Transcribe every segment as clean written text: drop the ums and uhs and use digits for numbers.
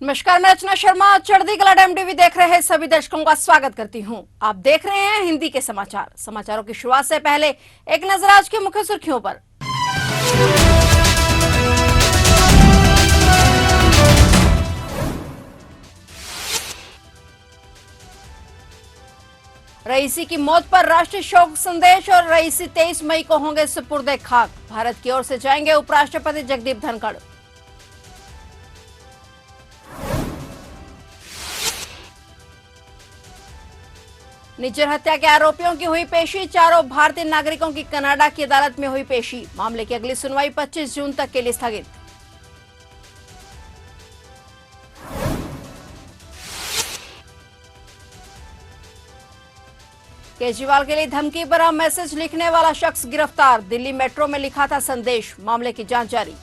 नमस्कार, मैं रचना शर्मा। चढ़ती कला टाइम टीवी देख रहे सभी दर्शकों का स्वागत करती हूं। आप देख रहे हैं हिंदी के समाचार। समाचारों की शुरुआत से पहले एक नजर आज की मुख्य सुर्खियों पर। रईसी की मौत पर राष्ट्रीय शोक संदेश और रईसी 23 मई को होंगे सुपुर्दे खाक। भारत की ओर से जाएंगे उपराष्ट्रपति जगदीप धनखड़। निज्जर हत्या के आरोपियों की हुई पेशी। चारों भारतीय नागरिकों की कनाडा की अदालत में हुई पेशी। मामले की अगली सुनवाई 25 जून तक के लिए स्थगित। केजरीवाल के लिए धमकी भरा मैसेज लिखने वाला शख्स गिरफ्तार। दिल्ली मेट्रो में लिखा था संदेश। मामले की जांच जारी।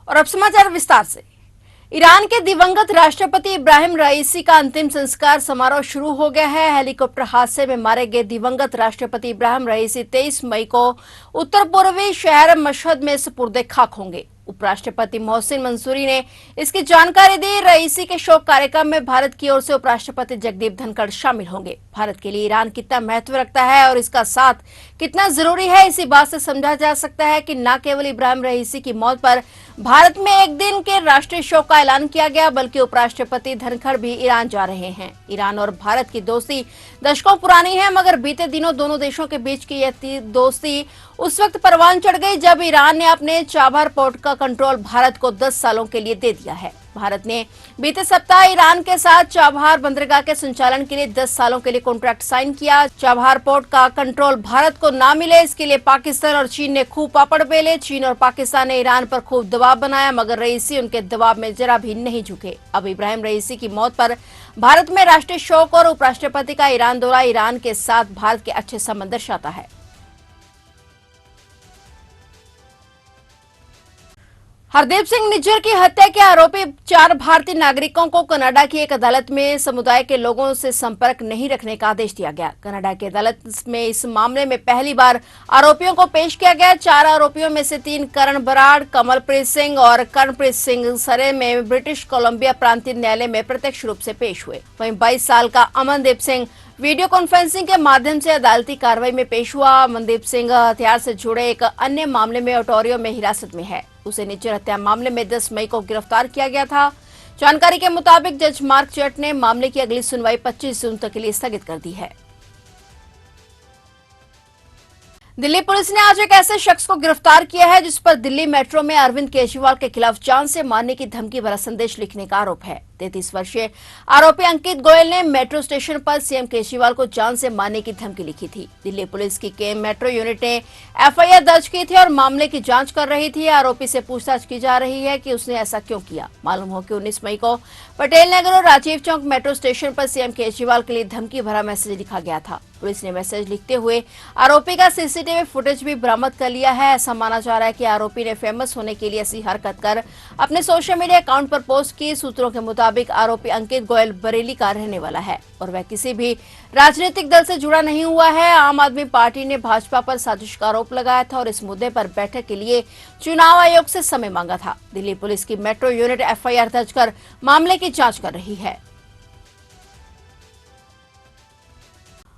और अब समाचार विस्तार से। ईरान के दिवंगत राष्ट्रपति इब्राहिम रईसी का अंतिम संस्कार समारोह शुरू हो गया है। हेलीकॉप्टर हादसे में मारे गए दिवंगत राष्ट्रपति इब्राहिम रईसी 23 मई को उत्तर पूर्वी शहर मशहद में सुपुर्दे खाक होंगे। उपराष्ट्रपति मोहसिन मंसूरी ने इसकी जानकारी दी। रईसी के शोक कार्यक्रम में भारत की ओर से उपराष्ट्रपति जगदीप धनखड़ शामिल होंगे। भारत के लिए ईरान कितना महत्व रखता है और इसका साथ कितना जरूरी है, इसी बात से समझा जा सकता है कि न केवल इब्राहिम रईसी की मौत पर भारत में एक दिन के राष्ट्रीय शोक का ऐलान किया गया, बल्कि उपराष्ट्रपति धनखड़ भी ईरान जा रहे हैं। ईरान और भारत की दोस्ती दशकों पुरानी है, मगर बीते दिनों दोनों देशों के बीच की यह दोस्ती उस वक्त परवान चढ़ गई जब ईरान ने अपने चाबहार पोर्ट का कंट्रोल भारत को 10 सालों के लिए दे दिया है। भारत ने बीते सप्ताह ईरान के साथ चाबहार बंदरगाह के संचालन के लिए 10 सालों के लिए कॉन्ट्रैक्ट साइन किया। चाबहार पोर्ट का कंट्रोल भारत को ना मिले, इसके लिए पाकिस्तान और चीन ने खूब पापड़ बेले। चीन और पाकिस्तान ने ईरान पर खूब दबाव बनाया, मगर रईसी उनके दबाव में जरा भी नहीं झुके। अब इब्राहिम रईसी की मौत पर भारत में राष्ट्रीय शोक और उपराष्ट्रपति का ईरान दौरा। ईरान के साथ भारत के अच्छे संबंध दर्शाता है। हरदीप सिंह निज्जर की हत्या के आरोपी 4 भारतीय नागरिकों को कनाडा की एक अदालत में समुदाय के लोगों से संपर्क नहीं रखने का आदेश दिया गया। कनाडा की अदालत में इस मामले में पहली बार आरोपियों को पेश किया गया। 4 आरोपियों में से 3 करण बराड़, कमलप्रीत सिंह और कर्णप्रीत सिंह सरे में ब्रिटिश कोलंबिया प्रांतीय न्यायालय में प्रत्यक्ष रूप से पेश हुए। वहीं 22 साल का अमनदीप सिंह वीडियो कॉन्फ्रेंसिंग के माध्यम से अदालती कार्रवाई में पेश हुआ। अमनदीप सिंह हथियार से जुड़े एक अन्य मामले में ओंटारियो में हिरासत में है। उसे निज्जर हत्या मामले में 10 मई को गिरफ्तार किया गया था। जानकारी के मुताबिक जज मार्क चट ने मामले की अगली सुनवाई 25 जून तक के लिए स्थगित कर दी है। दिल्ली पुलिस ने आज एक ऐसे शख्स को गिरफ्तार किया है जिस पर दिल्ली मेट्रो में अरविंद केजरीवाल के खिलाफ जान से मारने की धमकी भरा संदेश लिखने का आरोप है। 33 वर्षीय आरोपी अंकित गोयल ने मेट्रो स्टेशन पर सीएम केजरीवाल को जान से मारने की धमकी लिखी थी। दिल्ली पुलिस की के मेट्रो यूनिट ने एफआईआर दर्ज की थी और मामले की जांच कर रही थी। आरोपी से पूछताछ की जा रही है कि उसने ऐसा क्यों किया। मालूम हो कि 19 मई को पटेल नगर और राजीव चौक मेट्रो स्टेशन पर सीएम केजरीवाल के लिए धमकी भरा मैसेज लिखा गया था। पुलिस ने मैसेज लिखते हुए आरोपी का सीसीटीवी फुटेज भी बरामद कर लिया है। ऐसा माना जा रहा है कि आरोपी ने फेमस होने के लिए ऐसी हरकत कर अपने सोशल मीडिया अकाउंट पर पोस्ट की। सूत्रों के मुताबिक आरोपी अंकित गोयल बरेली का रहने वाला है और वह किसी भी राजनीतिक दल से जुड़ा नहीं हुआ है। आम आदमी पार्टी ने भाजपा पर साजिश का आरोप लगाया था और इस मुद्दे पर बैठक के लिए चुनाव आयोग से समय मांगा था। दिल्ली पुलिस की मेट्रो यूनिट एफआईआर दर्ज कर मामले की जांच कर रही है।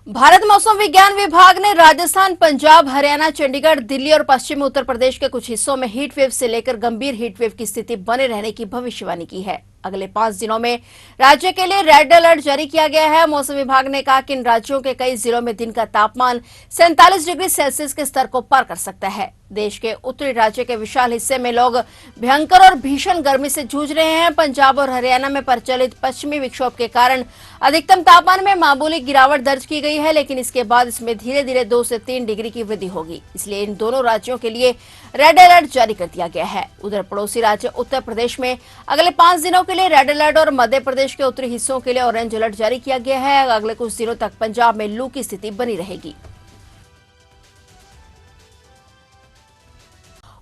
भारत मौसम विज्ञान विभाग ने राजस्थान, पंजाब, हरियाणा, चंडीगढ़, दिल्ली और पश्चिमी उत्तर प्रदेश के कुछ हिस्सों में हीट वेव से लेकर गंभीर हीट वेव की स्थिति बने रहने की भविष्यवाणी की है। अगले 5 दिनों में राज्य के लिए रेड अलर्ट जारी किया गया है। मौसम विभाग ने कहा कि इन राज्यों के कई जिलों में दिन का तापमान 47 डिग्री सेल्सियस के स्तर को पार कर सकता है। देश के उत्तरी राज्य के विशाल हिस्से में लोग भयंकर और भीषण गर्मी से जूझ रहे हैं। पंजाब और हरियाणा में प्रचलित पश्चिमी विक्षोभ के कारण अधिकतम तापमान में मामूली गिरावट दर्ज की गई है, लेकिन इसके बाद इसमें धीरे धीरे 2 से 3 डिग्री की वृद्धि होगी। इसलिए इन दोनों राज्यों के लिए रेड अलर्ट जारी कर दिया गया है। उधर पड़ोसी राज्य उत्तर प्रदेश में अगले 5 दिनों के लिए रेड अलर्ट और मध्य प्रदेश के उत्तरी हिस्सों के लिए ऑरेंज अलर्ट जारी किया गया है। अगले कुछ दिनों तक पंजाब में लू की स्थिति बनी रहेगी।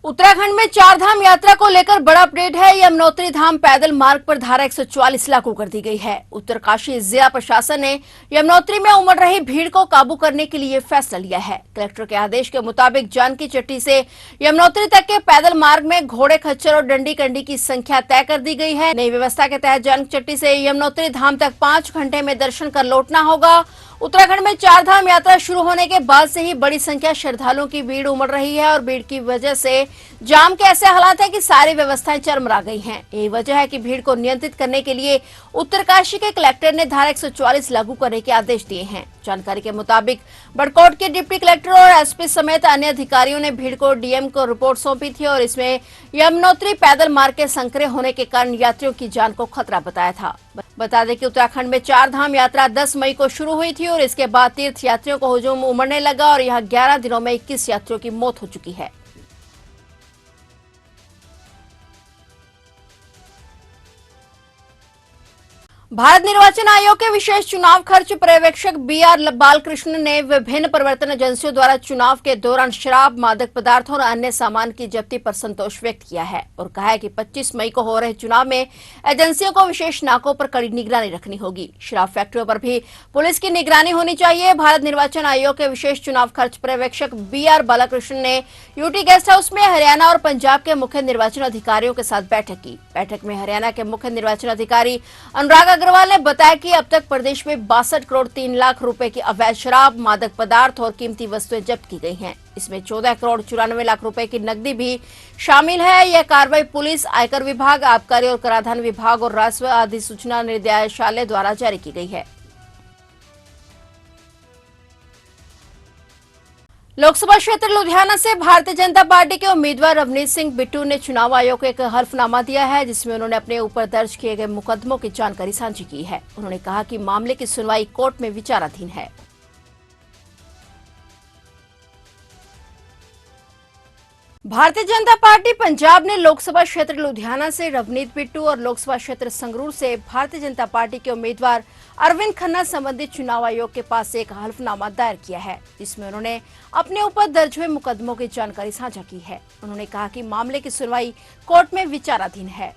उत्तराखंड में चार धाम यात्रा को लेकर बड़ा अपडेट है। यमुनोत्री धाम पैदल मार्ग पर धारा 144 लागू कर दी गई है। उत्तरकाशी जिला प्रशासन ने यमुनोत्री में उमड़ रही भीड़ को काबू करने के लिए फैसला लिया है। कलेक्टर के आदेश के मुताबिक जानकी चट्टी से यमुनोत्री तक के पैदल मार्ग में घोड़े, खच्चर और डंडी कंडी की संख्या तय कर दी गई है। नई व्यवस्था के तहत जानकी चट्टी से यमुनोत्री धाम तक 5 घंटे में दर्शन कर लौटना होगा। उत्तराखंड में चार धाम यात्रा शुरू होने के बाद से ही बड़ी संख्या श्रद्धालुओं की भीड़ उमड़ रही है और भीड़ की वजह से जाम के ऐसे हालात हैं कि सारी व्यवस्थाएं चरमरा गई हैं। यही वजह है कि भीड़ को नियंत्रित करने के लिए उत्तरकाशी के कलेक्टर ने धारा 144 लागू करने के आदेश दिए हैं। जानकारी के मुताबिक बड़कोट के डिप्टी कलेक्टर और एसपी समेत अन्य अधिकारियों ने भीड़ को डीएम को रिपोर्ट सौंपी थी और इसमें यमुनोत्री पैदल मार्ग के संकरे होने के कारण यात्रियों की जान को खतरा बताया था। बता दें कि उत्तराखंड में चार धाम यात्रा 10 मई को शुरू हुई थी और इसके बाद तीर्थ यात्रियों को हुजूम उमड़ने लगा और यहां 11 दिनों में 21 यात्रियों की मौत हो चुकी है। भारत निर्वाचन आयोग के विशेष चुनाव खर्च पर्यवेक्षक बीआर बालकृष्ण ने विभिन्न प्रवर्तन एजेंसियों द्वारा चुनाव के दौरान शराब, मादक पदार्थों और अन्य सामान की जब्ती पर संतोष व्यक्त किया है और कहा है कि 25 मई को हो रहे चुनाव में एजेंसियों को विशेष नाकों पर कड़ी निगरानी रखनी होगी। शराब फैक्ट्रियों पर भी पुलिस की निगरानी होनी चाहिए। भारत निर्वाचन आयोग के विशेष चुनाव खर्च पर्यवेक्षक बीआर बालकृष्ण ने यूटी गेस्ट हाउस में हरियाणा और पंजाब के मुख्य निर्वाचन अधिकारियों के साथ बैठक की। बैठक में हरियाणा के मुख्य निर्वाचन अधिकारी अनुराग अग्रवाल ने बताया कि अब तक प्रदेश में 62 करोड़ 3 लाख रुपए की अवैध शराब, मादक पदार्थ और कीमती वस्तुएं जब्त की गई हैं। इसमें 14 करोड़ 94 लाख रुपए की नकदी भी शामिल है। यह कार्रवाई पुलिस, आयकर विभाग, आबकारी और कराधान विभाग और राजस्व अधिसूचना निदेशालय द्वारा जारी की गई है। लोकसभा क्षेत्र लुधियाना से भारतीय जनता पार्टी के उम्मीदवार रवनीत सिंह बिट्टू ने चुनाव आयोग को एक हल्फनामा दिया है, जिसमें उन्होंने अपने ऊपर दर्ज किए गए मुकदमों की जानकारी साझी की है। उन्होंने कहा कि मामले की सुनवाई कोर्ट में विचाराधीन है। भारतीय जनता पार्टी पंजाब ने लोकसभा क्षेत्र लुधियाना से रवनीत बिट्टू और लोकसभा क्षेत्र संगरूर से भारतीय जनता पार्टी के उम्मीदवार अरविंद खन्ना संबंधित चुनाव आयोग के पास एक हल्फनामा दायर किया है, जिसमें उन्होंने अपने ऊपर दर्ज हुए मुकदमों की जानकारी साझा की है। उन्होंने कहा कि मामले की सुनवाई कोर्ट में विचाराधीन है।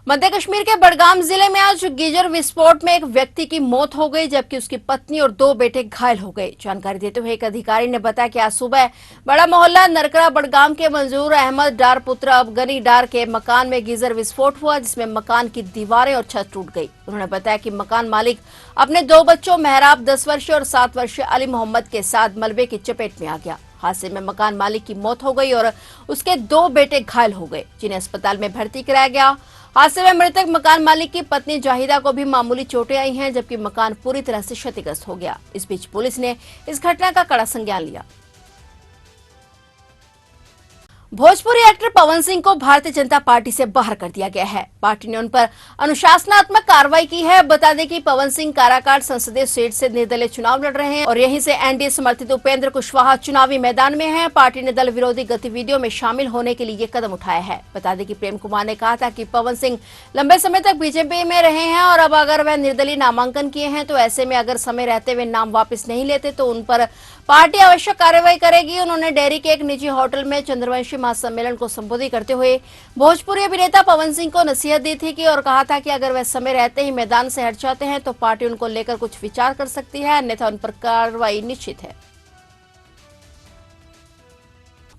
मध्य कश्मीर के बडगाम जिले में आज गीजर विस्फोट में एक व्यक्ति की मौत हो गई, जबकि उसकी पत्नी और 2 बेटे घायल हो गए। जानकारी देते हुए एक अधिकारी ने बताया कि आज सुबह बड़ा मोहल्ला नरकरा बडगाम के मंजूर अहमद डार पुत्र अफगनी डार के मकान में गीजर विस्फोट हुआ, जिसमें मकान की दीवारें और छत टूट गई। उन्होंने बताया कि मकान मालिक अपने 2 बच्चों मेहराब 10 वर्षीय और 7 वर्षीय अली मोहम्मद के साथ मलबे की चपेट में आ गया। हादसे में मकान मालिक की मौत हो गई और उसके 2 बेटे घायल हो गए, जिन्हें अस्पताल में भर्ती कराया गया। हादसे में मृतक मकान मालिक की पत्नी जाहिदा को भी मामूली चोटें आई हैं, जबकि मकान पूरी तरह से क्षतिग्रस्त हो गया। इस बीच पुलिस ने इस घटना का कड़ा संज्ञान लिया। भोजपुरी एक्टर पवन सिंह को भारतीय जनता पार्टी से बाहर कर दिया गया है। पार्टी ने उन पर अनुशासनात्मक कार्रवाई की है। बता दें कि पवन सिंह काराकाट संसदीय सीट से निर्दलीय चुनाव लड़ रहे हैं और यहीं से एनडीए समर्थित उपेंद्र कुशवाहा चुनावी मैदान में हैं। पार्टी ने दल विरोधी गतिविधियों में शामिल होने के लिए ये कदम उठाया है। बता दें कि प्रेम कुमार ने कहा था कि पवन सिंह लंबे समय तक बीजेपी में रहे हैं और अब अगर वह निर्दलीय नामांकन किए हैं तो ऐसे में अगर समय रहते हुए नाम वापस नहीं लेते तो उन पर पार्टी आवश्यक कार्रवाई करेगी। उन्होंने डेहरी के एक निजी होटल में चंद्रवंशी महासम्मेलन को संबोधित करते हुए भोजपुरी अभिनेता पवन सिंह को नसीहत दी थी और कहा था कि अगर वह समय रहते ही मैदान से हट जाते हैं तो पार्टी उनको लेकर कुछ विचार कर सकती है, अन्यथा उन पर कार्रवाई निश्चित है।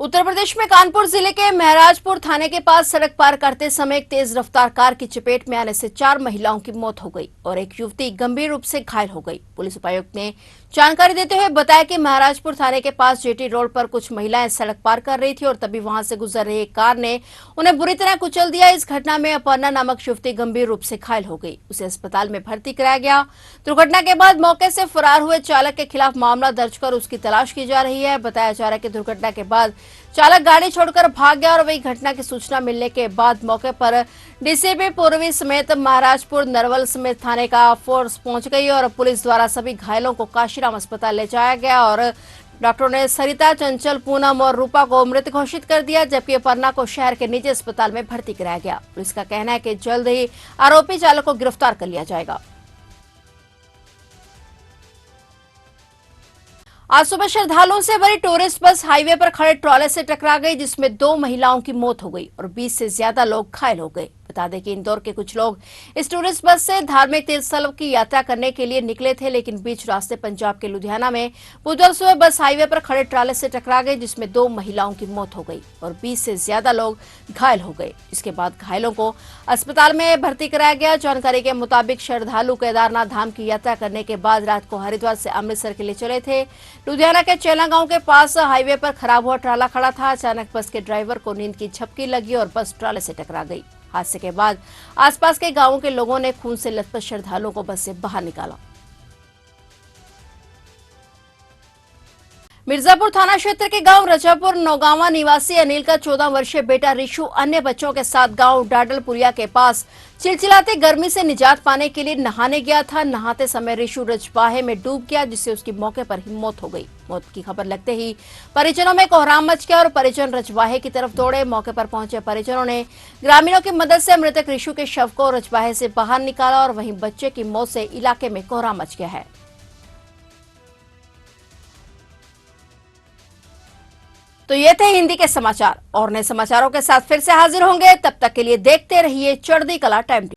उत्तर प्रदेश में कानपुर जिले के महराजपुर थाने के पास सड़क पार करते समय एक तेज रफ्तार कार की चपेट में आने से 4 महिलाओं की मौत हो गई और एक युवती गंभीर रूप से घायल हो गई। पुलिस उपायुक्त ने जानकारी देते हुए बताया कि महराजपुर थाने के पास जेटी रोड पर कुछ महिलाएं सड़क पार कर रही थी और तभी वहां से गुजर रही एक कार ने उन्हें बुरी तरह कुचल दिया। इस घटना में अपर्णा नामक युवती गंभीर रूप से घायल हो गई, उसे अस्पताल में भर्ती कराया गया। दुर्घटना के बाद मौके से फरार हुए चालक के खिलाफ मामला दर्ज कर उसकी तलाश की जा रही है। बताया जा रहा है कि दुर्घटना के बाद चालक गाड़ी छोड़कर भाग गया और वही घटना की सूचना मिलने के बाद मौके पर डीसीपी पूर्वी समेत महाराजपुर नरवल समेत थाने का फोर्स पहुंच गई और पुलिस द्वारा सभी घायलों को काशीराम अस्पताल ले जाया गया और डॉक्टरों ने सरिता, चंचल, पूनम और रूपा को मृत घोषित कर दिया, जबकि अपर्णा को शहर के निजी अस्पताल में भर्ती कराया गया। पुलिस का कहना है कि जल्द ही आरोपी चालक को गिरफ्तार कर लिया जाएगा। आज सुबह श्रद्धालुओं से भरी टूरिस्ट बस हाईवे पर खड़े ट्रॉले से टकरा गई, जिसमें 2 महिलाओं की मौत हो गई और 20 से ज्यादा लोग घायल हो गए। बता दें कि इंदौर के कुछ लोग इस टूरिस्ट बस से धार्मिक तीर्थस्थलों की यात्रा करने के लिए निकले थे, लेकिन बीच रास्ते पंजाब के लुधियाना में बुधवार सुबह बस हाईवे पर खड़े ट्रॉले से टकरा गई, जिसमें 2 महिलाओं की मौत हो गई और 20 से ज्यादा लोग घायल हो गए। इसके बाद घायलों को अस्पताल में भर्ती कराया गया। जानकारी के मुताबिक श्रद्धालु केदारनाथ धाम की यात्रा करने के बाद रात को हरिद्वार से अमृतसर के लिए चले थे। लुधियाना के चेला गांव के पास हाईवे पर खराब हुआ ट्राला खड़ा था। अचानक बस के ड्राइवर को नींद की झपकी लगी और बस ट्राले से टकरा गई। हादसे के बाद आसपास के गांवों के लोगों ने खून से लथपथ श्रद्धालुओं को बस से बाहर निकाला। मिर्जापुर थाना क्षेत्र के गांव रजापुर नौगांवा निवासी अनिल का 14 वर्षीय बेटा रिशु अन्य बच्चों के साथ गांव डाडलपुरिया के पास चिलचिलाते गर्मी से निजात पाने के लिए नहाने गया था। नहाते समय रिशु रजबाहे में डूब गया, जिससे उसकी मौके पर ही मौत हो गई। मौत की खबर लगते ही परिजनों में कोहराम मच गया और परिजन रजबाहे की तरफ दौड़े। मौके पर पहुंचे परिजनों ने ग्रामीणों की मदद से मृतक रिशु के शव को रजबाहे से बाहर निकाला और वहीं बच्चे की मौत से इलाके में कोहराम मच गया है। तो ये थे हिंदी के समाचार और नए समाचारों के साथ फिर से हाजिर होंगे। तब तक के लिए देखते रहिए चढ़ती कला टाइम।